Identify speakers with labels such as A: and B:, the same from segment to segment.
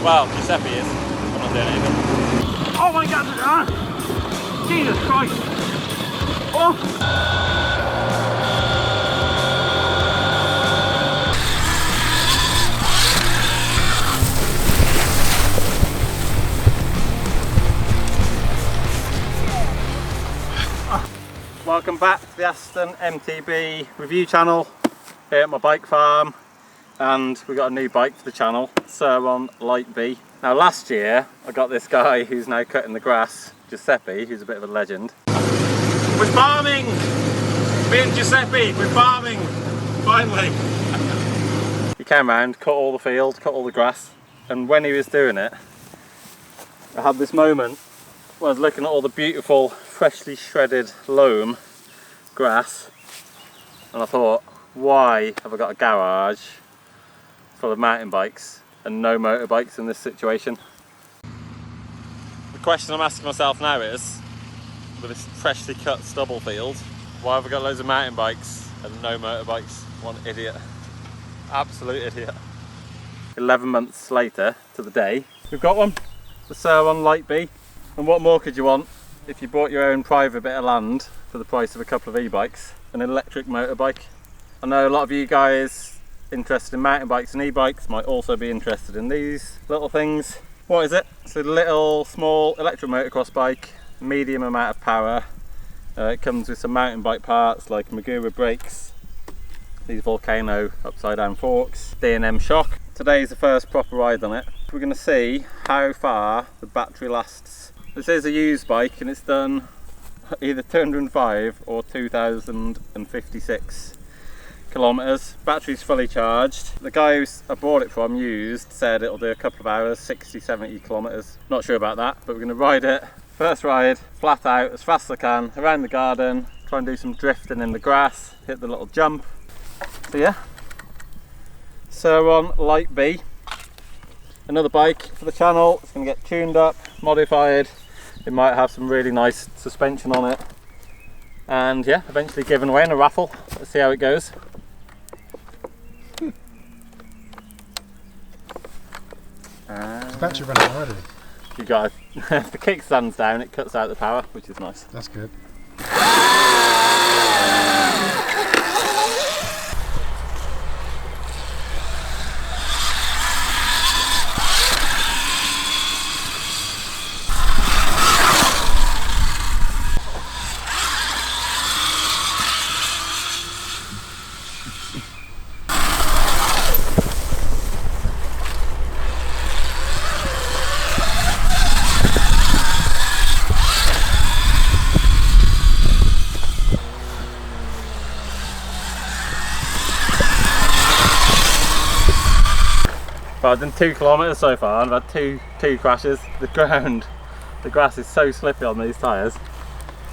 A: Well, Giuseppe is. I'm not doing anything.
B: Oh my god, Jesus Christ! Oh!
A: Welcome back to the Aston eMTB review channel here at my bike farm, and we got a new bike for the channel, Surron Light Bee. Now last year I got this guy who's now cutting the grass, Giuseppe, who's a bit of a legend. We're farming! Me and Giuseppe, we're farming! Finally! He came round, cut all the field, cut all the grass, and when he was doing it I had this moment where I was looking at all the beautiful freshly shredded loam grass, and I thought, why have I got a garage full of mountain bikes and no motorbikes in this situation? The question I'm asking myself now is, with this freshly cut stubble field, why have I got loads of mountain bikes and no motorbikes? One idiot. Absolute idiot. 11 months later to the day, we've got one. The Surron Light Bee. And what more could you want if you bought your own private bit of land for the price of a couple of e-bikes? An electric motorbike. I know a lot of you guys interested in mountain bikes and e-bikes might also be interested in these little things. What is it? It's a little small electric motocross bike, medium amount of power. It comes with some mountain bike parts like Magura brakes, these Volcano upside down forks, D&M shock. Today's the first proper ride on it. We're going to see how far the battery lasts. This is a used bike and it's done either 205 or 2056 kilometers. Battery's fully charged. The guy who I bought it from used said it'll do a couple of hours, 60-70 kilometers. Not sure about that, but we're going to ride it. First ride, flat out, as fast as I can, around the garden, try and do some drifting in the grass, hit the little jump. So yeah, Surron Light Bee. Another bike for the channel. It's going to get tuned up, modified. It might have some really nice suspension on it, and yeah, eventually given away in a raffle. Let's see how it goes.
C: It's battery running already.
A: You got if the kickstand's down, it cuts out the power, which is nice.
C: That's good.
A: But I've done 2 kilometers so far and I've had two crashes. The grass is so slippy on these tyres.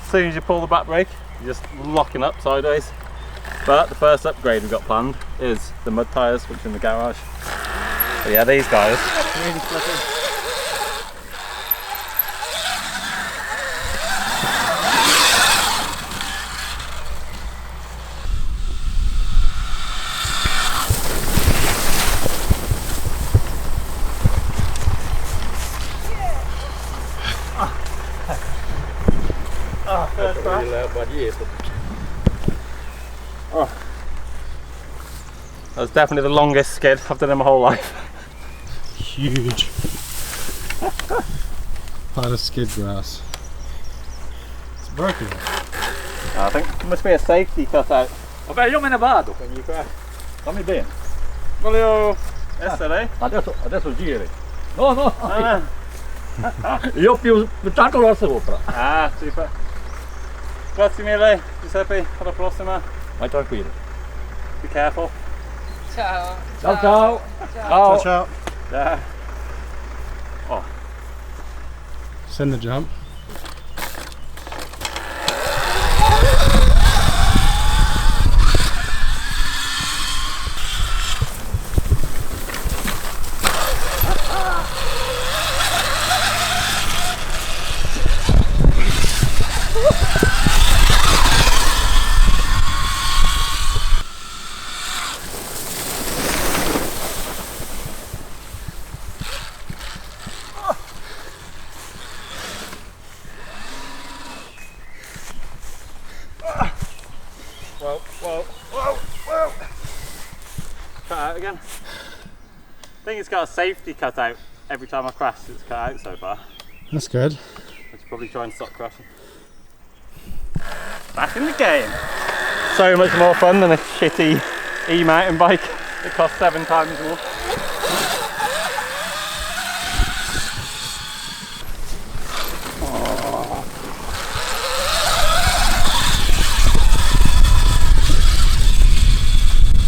A: As soon as you pull the back brake, you're just locking up sideways. But the first upgrade we've got planned is the mud tyres, which are in the garage. But yeah, these guys really slippy. Oh. That was definitely the longest skid I've done in my whole life.
C: Huge. Pile of skid grass. It's broken.
A: I think there must be a safety cut out.
D: Vabbè, io me ne vado.
A: When you crash.
D: Fammi bene.
A: Volevo essere?
D: Adesso giri. No, no.
A: Ah,
D: Io più tanto là sopra.
A: ah, super. Grazie mille, Giuseppe. Alla prossima.
D: Vai tranquillo.
A: Be careful.
E: Ciao.
D: Ciao ciao.
C: Ciao, ciao.
A: Yeah. Oh.
C: Send the jump.
A: out again. I think it's got a safety cutout every time I crash. It's cut out so far.
C: That's good.
A: I should probably try and stop crashing. Back in the game. So much more fun than a shitty e-mountain bike. It costs 7 times more.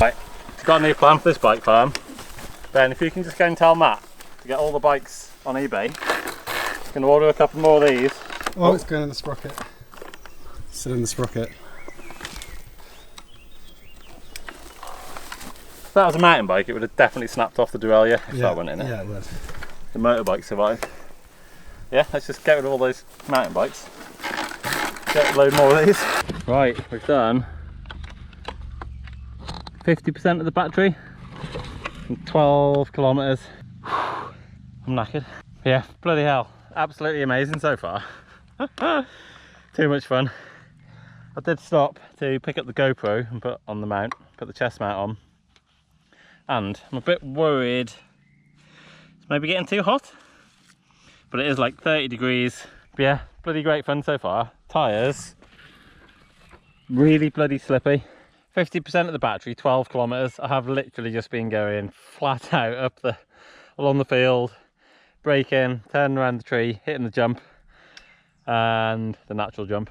A: Right, I've got a new plan for this bike farm. Ben, if you can just go and tell Matt to get all the bikes on eBay. I'm going to order a couple more of these.
C: Oh, it's going in the sprocket. Sit in the sprocket.
A: If that was a mountain bike, it would have definitely snapped off the derailleur if that went in it.
C: Yeah, it would.
A: The motorbike survived. Yeah, let's just get rid of all those mountain bikes. Get a load more of these. Right, we've done 50% of the battery in 12 kilometres. I'm knackered. Yeah, bloody hell. Absolutely amazing so far. Too much fun. I did stop to pick up the GoPro and put on the mount, put the chest mount on. And I'm a bit worried it's maybe getting too hot. But it is like 30 degrees. But yeah, bloody great fun so far. Tyres, really bloody slippy. 50% of the battery, 12 kilometres. I have literally just been going flat out along the field, braking, turning around the tree, hitting the jump and the natural jump,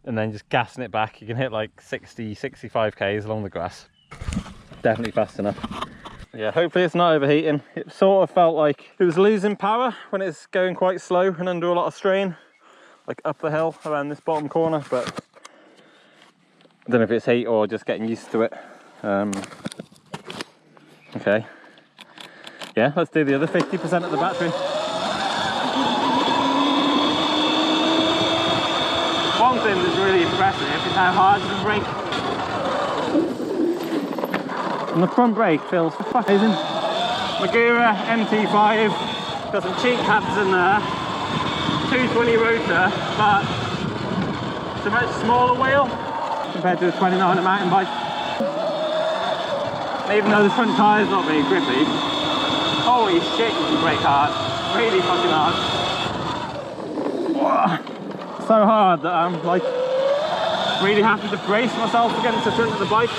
A: and then just gassing it back. You can hit like 60, 65 k's along the grass. Definitely fast enough. Yeah, hopefully it's not overheating. It sort of felt like it was losing power when it's going quite slow and under a lot of strain, like up the hill around this bottom corner, but I don't know if it's heat or just getting used to it. Okay. Yeah, let's do the other 50% of the battery. One thing that's really impressive is how hard the brake. And the front brake feels amazing. Magura MT5, got some cheek pads in there. 220 rotor, but it's a much smaller wheel compared to a 29 mountain bike. And even though the front tyre's not very grippy, holy shit, you can brake hard. Really fucking hard. So hard that I'm like really having to brace myself against the front of the bike.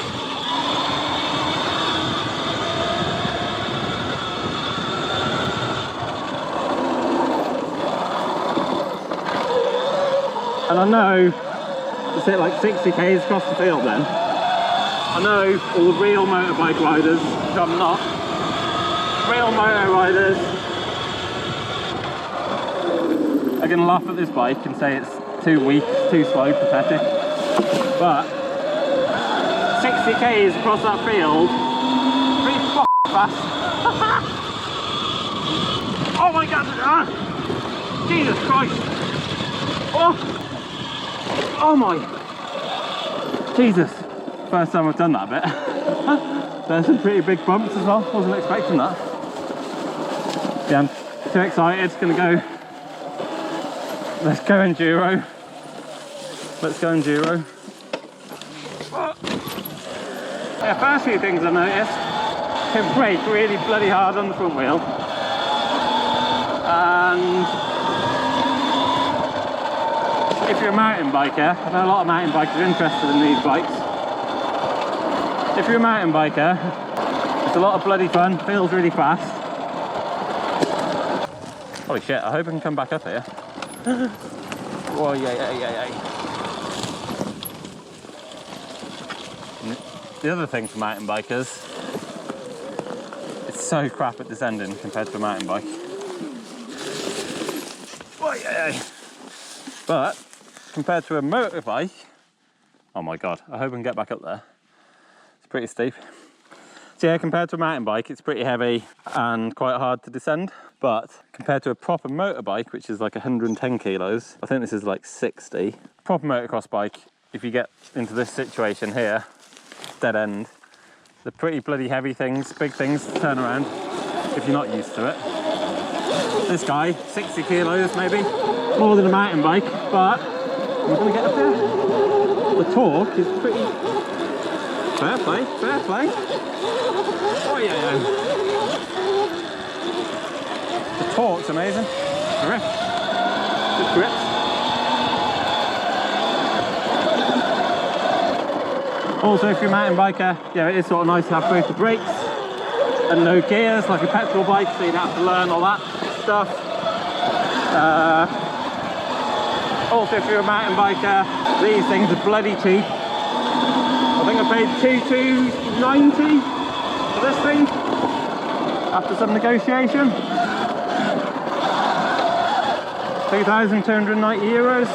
A: And I know it's hit like 60 k's across the field then. I know all the real motorbike riders, which I'm not, real motor riders are going to laugh at this bike and say it's too weak, too slow, pathetic. But 60 k's across that field, pretty f***ing fast. Oh my god! Jesus Christ! Oh my! Jesus! First time I've done that bit. There's some pretty big bumps as well. Wasn't expecting that. Yeah, I'm too excited. Gonna go. Let's go enduro. Let's go enduro. Yeah, first few things I noticed. Can brake really bloody hard on the front wheel. And if you're a mountain biker, I know a lot of mountain bikers are interested in these bikes. If you're a mountain biker, it's a lot of bloody fun, feels really fast. Holy shit, I hope I can come back up here. Oh, yeah. The other thing for mountain bikers, it's so crap at descending compared to a mountain bike. Oh, yeah. But compared to a motorbike, oh my god, I hope I can get back up there. It's pretty steep. So yeah, compared to a mountain bike, it's pretty heavy and quite hard to descend. But compared to a proper motorbike, which is like 110 kilos, I think this is like 60. Proper motocross bike, if you get into this situation here, dead end, they're pretty bloody heavy things, big things to turn around if you're not used to it. This guy, 60 kilos maybe, more than a mountain bike, but we're gonna get up there. The torque is Fair play, fair play. Oh yeah. The torque's amazing. Grip. Good grips. Also, if you're a mountain biker, yeah, it is sort of nice to have both the brakes and no gears like a petrol bike, so you don't have to learn all that stuff. Also, if you're a mountain biker, these things are bloody cheap. I think I paid $2,290 for this thing after some negotiation. €2,290.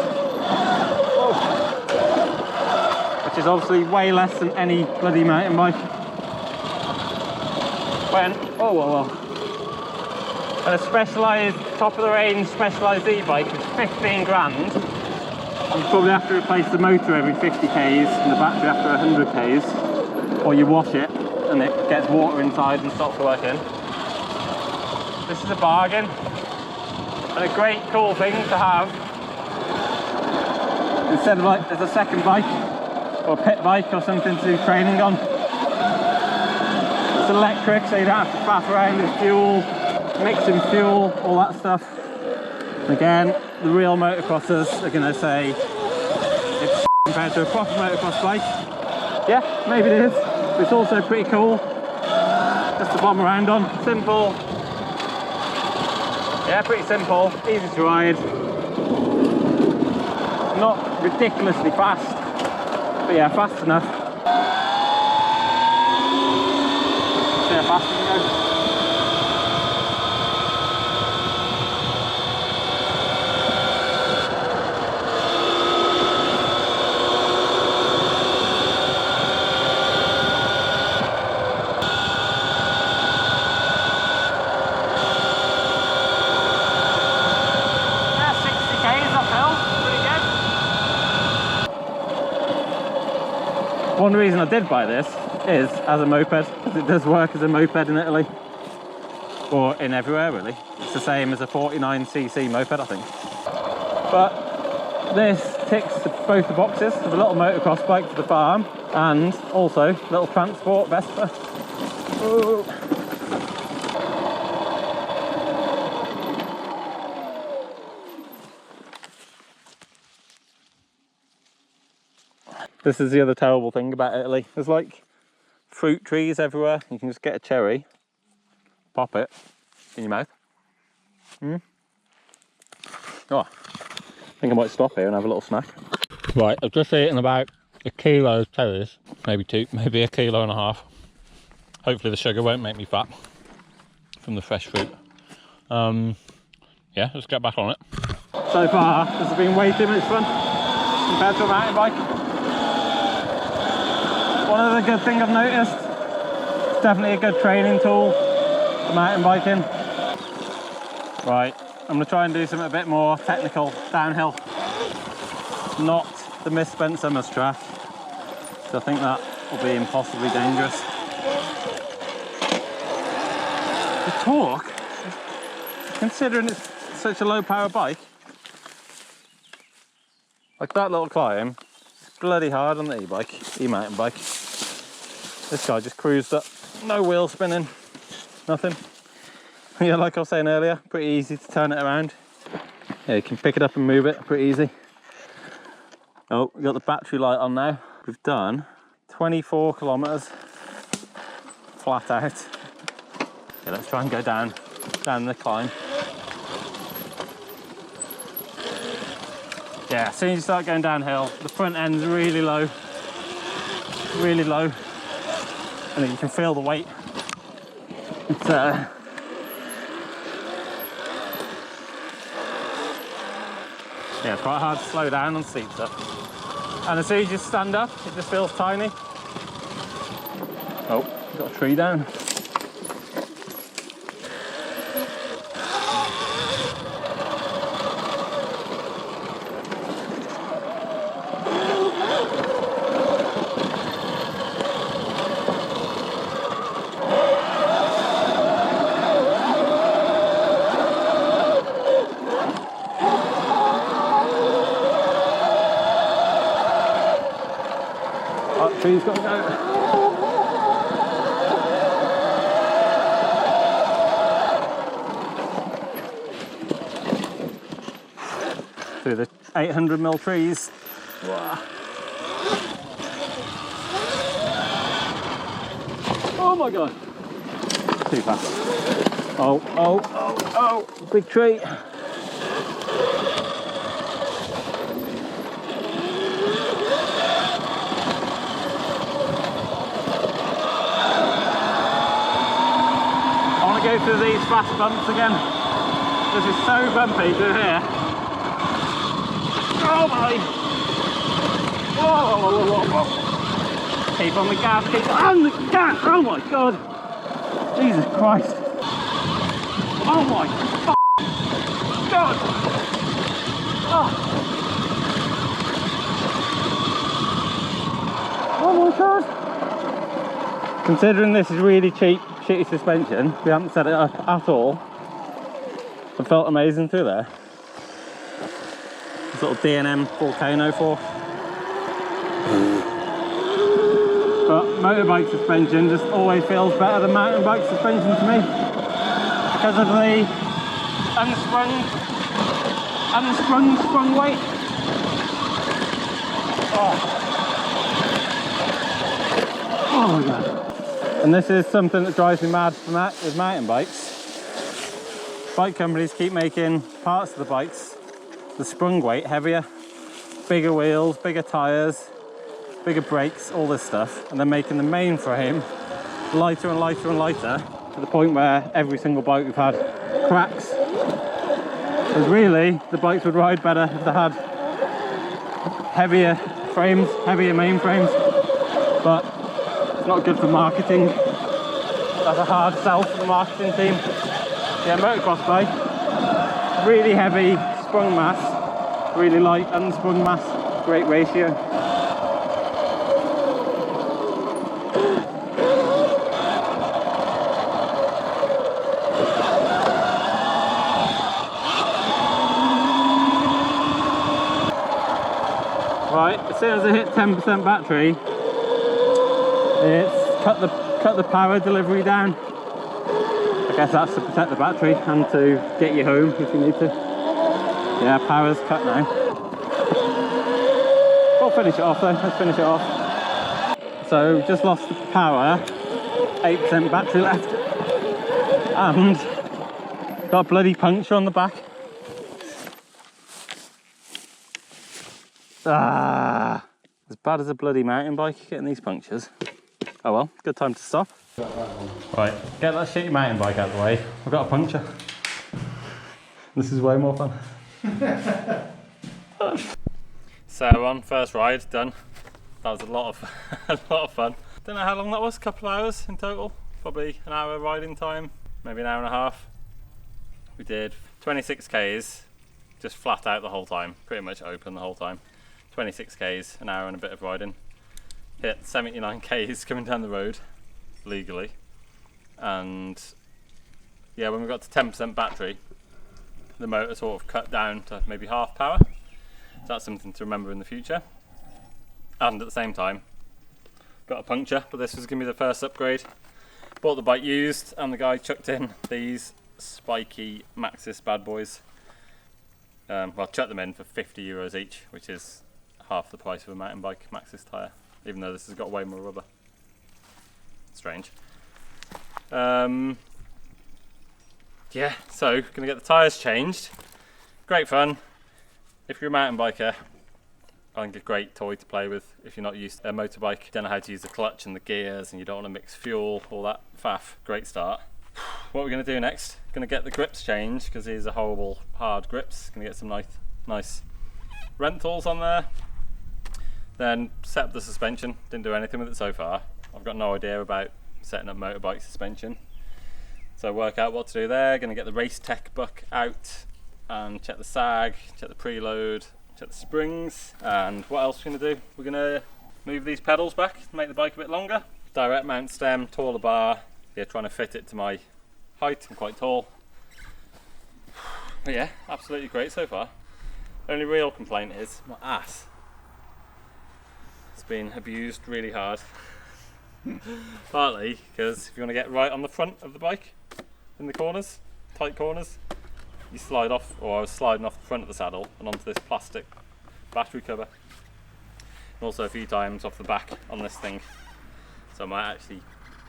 A: Which is obviously way less than any bloody mountain bike. When, and a specialised, top of the range specialised e-bike is 15 grand. You probably have to replace the motor every 50 k's and the battery after 100 k's, or you wash it and it gets water inside and stops working. This is a bargain and a great cool thing to have instead of like as a second bike or a pit bike or something to do training on. It's electric, so you don't have to faff around with fuel, mixing fuel, all that stuff. Again, the real motocrossers are going to say it's compared to a proper motocross bike. Yeah, maybe it is, but it's also pretty cool just to bomb around on. Simple. Yeah, pretty simple, easy to ride. Not ridiculously fast, but yeah, fast enough. See how fast you can go. One reason I did buy this is as a moped, because it does work as a moped in Italy, or in everywhere really. It's the same as a 49cc moped, I think. But this ticks both the boxes of a little motocross bike for the farm and also little transport Vespa. Ooh. This is the other terrible thing about Italy. There's like fruit trees everywhere. You can just get a cherry, pop it in your mouth. Oh, I think I might stop here and have a little snack. Right, I've just eaten about a kilo of cherries, maybe two, maybe a kilo and a half. Hopefully the sugar won't make me fat from the fresh fruit. Yeah, let's get back on it. So far, this has been way too much fun compared to a mountain bike. One other good thing I've noticed, it's definitely a good training tool for mountain biking. Right, I'm going to try and do something a bit more technical downhill. Not the misspent summer's track, so I think that will be impossibly dangerous. The torque, considering it's such a low power bike, like that little climb, it's bloody hard on the e-bike, e-mountain bike. This guy just cruised up, no wheel spinning, nothing. Yeah, like I was saying earlier, pretty easy to turn it around. Yeah, you can pick it up and move it pretty easy. Oh, we've got the battery light on now. We've done 24 kilometers flat out. Yeah, let's try and go down the climb. Yeah, as soon as you start going downhill, the front end's really low, and then you can feel the weight. It's yeah, it's quite hard to slow down on steep stuff. And as soon as you stand up, it just feels tiny. Oh, we've got a tree down. Tree's got to go. through the 800mm trees. Wow. Oh my god! Too fast. Oh, oh, oh, oh! Big tree! I want to go through these fast bumps again. This is so bumpy through here. Oh my! Whoa, whoa, whoa, whoa, whoa. Keep on the gas, keep on the gas! Oh my god! Jesus Christ! Oh my god! Oh, oh my god! Considering this is really cheap, shitty suspension, we haven't set it up at all. It felt amazing through there. This little D&M Volcano force. But motorbike suspension just always feels better than mountain bike suspension to me because of the sprung weight. Oh my god. And this is something that drives me mad with mountain bikes. Bike companies keep making parts of the bikes, the sprung weight heavier, bigger wheels, bigger tyres, bigger brakes, all this stuff, and they're making the main frame lighter and lighter and lighter to the point where every single bike we've had cracks. Because really, the bikes would ride better if they had heavier frames, heavier main frames, but it's not good for marketing. That's a hard sell for the marketing team. Yeah, motocross bike, really heavy sprung mass, really light unsprung mass, great ratio. Right, as soon as I hit 10% battery, it's cut the power delivery down. I guess that's to protect the battery and to get you home if you need to. Yeah, power's cut now. We'll finish it off though, let's finish it off. So just lost the power, 8% battery left, and got a bloody puncture on the back. Ah, as bad as a bloody mountain bike getting these punctures. Oh well, good time to stop. Right, get that shitty mountain bike out of the way. I've got a puncture. This is way more fun. So on first ride done. That was a lot of fun. Don't know how long that was, a couple of hours in total. Probably an hour riding time, maybe an hour and a half. We did 26 Ks, just flat out the whole time, pretty much open the whole time. 26 Ks, an hour and a bit of riding. Hit 79 Ks coming down the road, legally. And yeah, when we got to 10% battery, the motor sort of cut down to maybe half power. So that's something to remember in the future. And at the same time, got a puncture, but this was going to be the first upgrade. Bought the bike used, and the guy chucked in these spiky Maxxis bad boys. Well, chucked them in for €50 each, which is half the price of a mountain bike Maxxis tyre, even though this has got way more rubber. Strange. Yeah, so gonna get the tyres changed. Great fun. If you're a mountain biker, I think a great toy to play with if you're not used to a motorbike. Don't know how to use the clutch and the gears, and you don't want to mix fuel, all that faff. Great start. What we're going to do next, going to get the grips changed because these are horrible hard grips. Going to get some nice rentals on there. Then set up the suspension. Didn't do anything with it so far. I've got no idea about setting up motorbike suspension. So work out what to do there. Going to get the Race Tech book out and check the sag, check the preload, check the springs. And what else are we going to do? We're going to move these pedals back to make the bike a bit longer. Direct mount stem, taller bar. Yeah, trying to fit it to my height. I'm quite tall. But yeah, absolutely great so far. Only real complaint is my ass. It's been abused really hard. Partly because if you want to get right on the front of the bike, in the corners, tight corners, you slide off, or I was sliding off the front of the saddle and onto this plastic battery cover. And also a few times off the back on this thing. So I might actually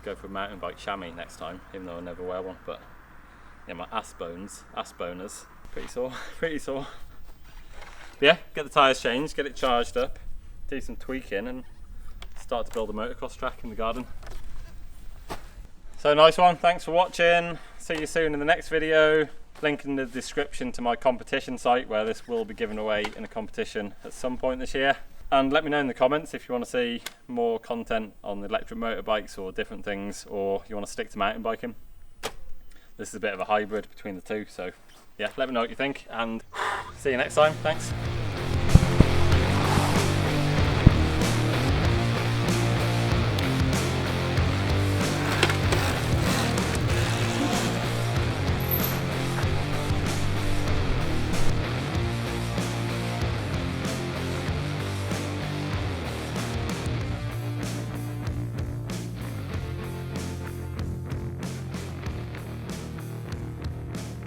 A: go for a mountain bike chamois next time, even though I never wear one. But yeah, my ass boners, pretty sore, pretty sore. But yeah, get the tyres changed, get it charged up, do some tweaking and start to build a motocross track in the garden. So nice one, thanks for watching. See you soon in the next video. Link in the description to my competition site where this will be given away in a competition at some point this year. And let me know in the comments if you want to see more content on electric motorbikes or different things, or you want to stick to mountain biking. This is a bit of a hybrid between the two, so yeah, let me know what you think and see you next time. Thanks.